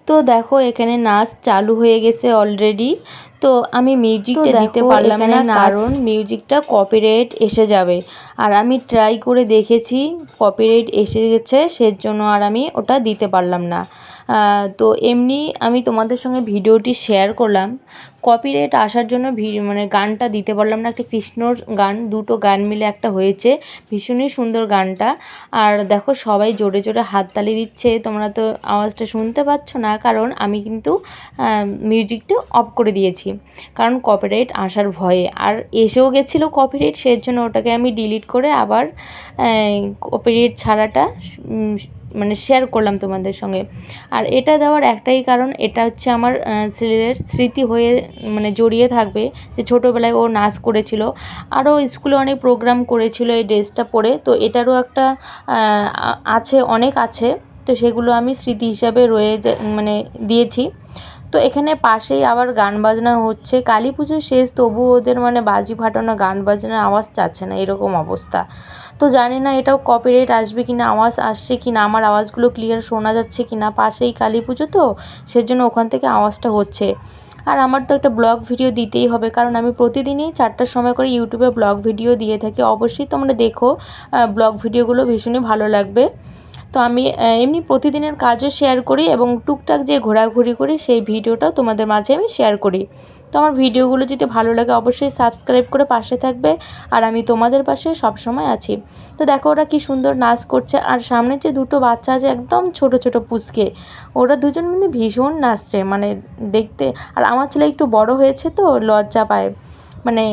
তো দেখো এখানে নাচ চালু হয়ে গেছে অলরেডি। তো আমি মিউজিকটা দিতে পারলাম না, কারণ মিউজিকটা কপিরাইট এসে যাবে। আর আমি ট্রাই করে দেখেছি, কপিরাইট এসে গেছে, সেজন্য আর আমি ওটা দিতে পারলাম না। তো এমনি আমি তোমাদের সঙ্গে ভিডিওটি শেয়ার করলাম। কপিরাইট আসার জন্য মানে গানটা দিতে পারলাম না। একটা কৃষ্ণর গান, দুটো গান মিলে একটা হয়েছে, ভীষণই সুন্দর গানটা। আর দেখো সবাই জোরে জোরে হাততালি দিচ্ছে, তোমরা তো আওয়াজটা শুনতে পাচ্ছ না, কারণ আমি কিন্তু মিউজিকটা অফ করে দিয়েছি, কারণ কপিরাইট আসার ভয়ে। আর এসেও গেছিলো কপিরাইট, সেজন্য ওটাকে আমি ডিলিট করে আবার কপিরাইট ছাড়াটা মানে শেয়ার করলাম তোমাদের সঙ্গে। আর এটা দেওয়ার একটাই কারণ, এটা হচ্ছে আমার ছেলের স্মৃতি হয়ে মানে জড়িয়ে থাকবে, যে ছোটোবেলায় ও নাচ করেছিল, আরও স্কুলে অনেক প্রোগ্রাম করেছিল এই ড্রেসটা পরে। তো এটারও একটা আছে, অনেক আছে, তো সেগুলো আমি স্মৃতি হিসাবে মানে দিয়েছি। তো এখানে পাশেই আবার গান বাজনা হচ্ছে, কালী পুজো শেষ, তবু ওদের মানে বাজি ফাটানো, গান বাজনার আওয়াজ চাচ্ছে না, এরকম অবস্থা। তো জানি না এটাও কপিরাইট আসবে কিনা, আওয়াজ আসছে কিনা, আমার আওয়াজগুলো ক্লিয়ার শোনা যাচ্ছে কিনা। পাশেই কালী পুজো, তো সেজন্য ওখান থেকে আওয়াজটা হচ্ছে। আর আমার তো একটা ব্লগ ভিডিও দিতেই হবে, কারণ আমি প্রতিদিনই 4টার সময় করে ইউটিউবে ব্লগ ভিডিও দিয়ে থাকি। অবশ্যই তোমরা দেখো, ব্লগ ভিডিওগুলো ভীষণই ভালো লাগবে। তো আমি এমনি প্রতিদিনের কাজও শেয়ার করি, এবং টুকটাক যে ঘোরাঘুরি করি সেই ভিডিওটাও তোমাদের মাঝে আমি শেয়ার করি। তো আমার ভিডিওগুলো যদি ভালো লাগে অবশ্যই সাবস্ক্রাইব করে পাশে থাকবে, আর আমি তোমাদের পাশে সবসময় আছি। তো দেখো ওরা কি সুন্দর নাচ করছে, আর সামনে যে দুটো বাচ্চা আছে একদম ছোট ছোট পুচকে, ওরা দুজন কিন্তু ভীষণ নাচছে মানে দেখতে। আর আমার ছেলে একটু বড় হয়েছে, তো লজ্জা পায়, মানে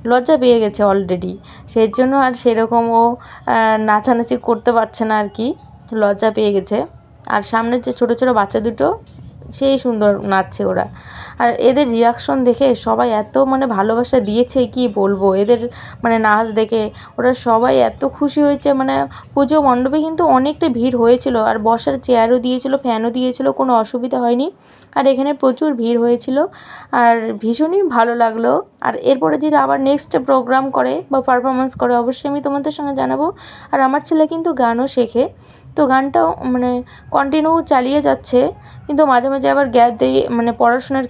লজ্জা পেয়ে গেছে অলরেডি, সেই জন্য আর সেরকম ও নাচানাচি করতে পারছে না আর কি, লজ্জা পেয়ে গেছে। আর সামনের যে ছোট ছোট বাচ্চা দুটো, সেই সুন্দর নাচছে ওরা। আর এদের রিয়াকশন দেখে সবাই এত মানে ভালোবাসা দিয়েছে, কি বলবো, এদের মানে নাচ দেখে ওরা সবাই এত খুশি হয়েছে। মানে পুজো মণ্ডপে কিন্তু অনেকটা ভিড় হয়েছিল, আর বসার চেয়ারও দিয়েছিল, ফ্যানও দিয়েছিল, কোনো অসুবিধা হয়নি। আর এখানে প্রচুর ভিড় হয়েছিল, আর ভীষণই ভালো লাগলো। আর এরপরে যদি আবার নেক্সট প্রোগ্রাম করে বা পারফরমেন্স করে অবশ্যই আমি তোমাদের সঙ্গে জানাবো। আর আমার ছেলে কিন্তু গানও শেখে, তো গানটাও মানে কন্টিনিউ চালিয়ে যাচ্ছে, কিন্তু মাঝে মাঝে আবার গ্যাপ দিয়ে, মানে পড়াশোনার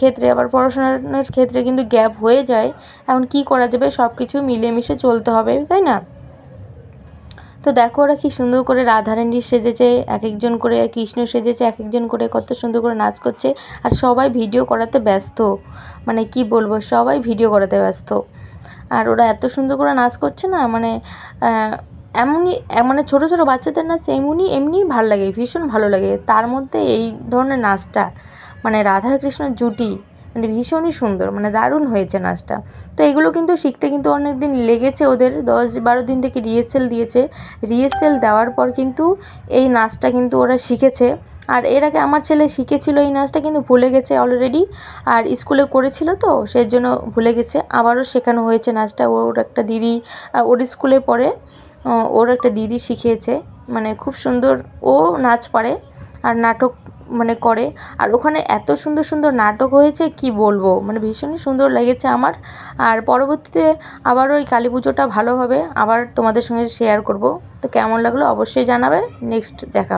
ক্ষেত্রে কিন্তু গ্যাপ হয়ে যায়। এখন কি করা যাবে, সব কিছু মিলেমিশে চলতে হবে, তাই না? তো দেখো ওরা কি সুন্দর করে রাধারানী সেজেছে, এক একজন করে কৃষ্ণ সেজেছে, এক একজন করে কত সুন্দর করে নাচ করছে। আর সবাই ভিডিও করাতে ব্যস্ত, মানে কি বলবো, সবাই ভিডিও করাতে ব্যস্ত। আর ওরা এত সুন্দর করে নাচ করছে না, মানে এমনই, মানে ছোটো ছোটো বাচ্চাদের নাচ এমনি ভালো লাগে, ভীষণ ভালো লাগে। তার মধ্যে এই ধরনের নাচটা, মানে রাধা কৃষ্ণের জুটি, মানে ভীষণই সুন্দর, মানে দারুণ হয়েছে নাচটা। তো এগুলো কিন্তু শিখতে কিন্তু অনেক দিন লেগেছে ওদের, 10-12 দিন থেকে রিহার্সেল দিয়েছে। রিহার্সেল দেওয়ার পর কিন্তু এই নাচটা কিন্তু ওরা শিখেছে। আর এর আগে আমার ছেলে শিখেছিল এই নাচটা, কিন্তু ভুলে গেছে অলরেডি। আর স্কুলে করেছিল, তো সেই জন্য ভুলে গেছে। আবারও শেখানো হয়েছে নাচটা, ওর একটা দিদি ওর স্কুলে পড়ে, ওর একটা দিদি শিখিয়েছে, মানে খুব সুন্দর ও নাচ পারে, আর নাটক মানে করে। আর ওখানে এত সুন্দর সুন্দর নাটক হয়েছে, কি বলবো, মানে ভীষণই সুন্দর লেগেছে আমার। আর পরবর্তীতে আবার ওই কালী পুজোটা ভালোভাবে আবার তোমাদের সঙ্গে শেয়ার করব। তো কেমন লাগলো অবশ্যই জানাবে, নেক্সট দেখা।